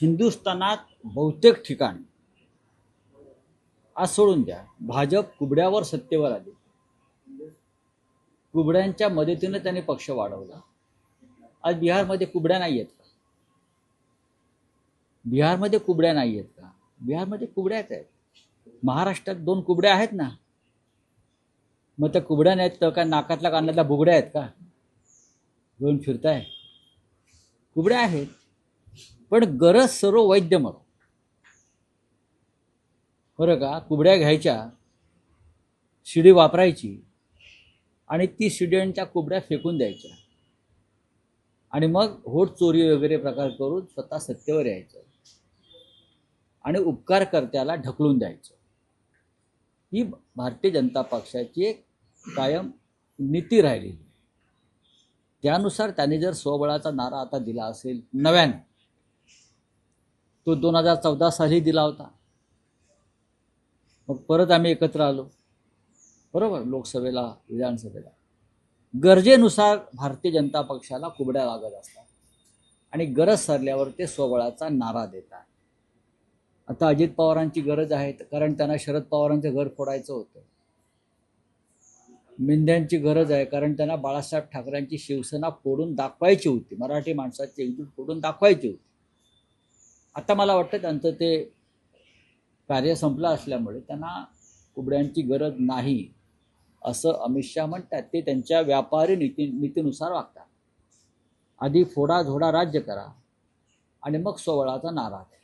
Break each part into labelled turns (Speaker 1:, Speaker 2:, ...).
Speaker 1: हिंदुस्थानात बहुतेक ठिकाणी आज सोडून द्या, भाजप कुबड्यावर सत्तेवर आली. कुबड्यांच्या मदतीने त्यांनी पक्ष वाढवला. आज बिहारमध्ये कुबड्या नाही आहेत का? बिहारमध्ये कुबड्या नाही आहेत का? बिहारमध्ये कुबड्याच आहेत. महाराष्ट्रात 2 कुबड्या आहेत ना. मग त्या कुबड्या नाहीत तर काय नाकातल्या कानातल्या बुगड्या आहेत का? घेऊन फिरताय. कुबड्या आहेत, पण गरज सर्व वैद्य मरो. बरं का? कुबड्या घ्यायच्या, शिडी वापरायची आणि ती शिड्यांच्या कुबड्या फेकून द्यायच्या आणि मग होट चोरी वगैरे प्रकार करून स्वतः सत्तेवर यायचं आणि उपकारकर्त्याला ढकलून द्यायचं. ही भारतीय जनता पक्षाची एक कायम नीती राहिलेली. त्यानुसार त्यांनी जर स्वबळाचा नारा आता दिला असेल नव्याने, तो 2014 साली दिला होता. मग परत आम्ही एकत्र आलो, बरोबर, लोकसभेला, विधानसभेला. गरजेनुसार भारतीय जनता पक्षाला कुबड्या लागत असतात आणि गरज सरल्यावर ते स्वबळाचा नारा देतात. आता अजित पवारांची गरज आहे कारण त्यांना शरद पवारांचं घर फोडायचं होतं. मिंद्यांची गरज आहे कारण त्यांना बाळासाहेब ठाकरेंची शिवसेना फोडून दाखवायची होती, मराठी माणसाची एकजूट फोडून दाखवायची होती. आता मला वाटतं त्यांचं ते कार्य संपलं असल्यामुळे त्यांना कुबड्यांची गरज नाही असं अमित शहा म्हणतात. ते त्यांच्या व्यापारी नीतीनुसार वागतात. आधी फोडाझोडा राज्य करा आणि मग स्वबळाचा नारा द्या.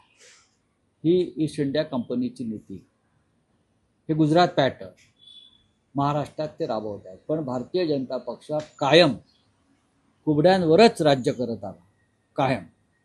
Speaker 1: ही ईस्ट इंडिया कंपनीची नीती. हे गुजरात पॅटर्न महाराष्ट्रात ते राबवत आहेत. पण भारतीय जनता पक्ष कायम कुबड्यांवरच राज्य करत आला, कायम.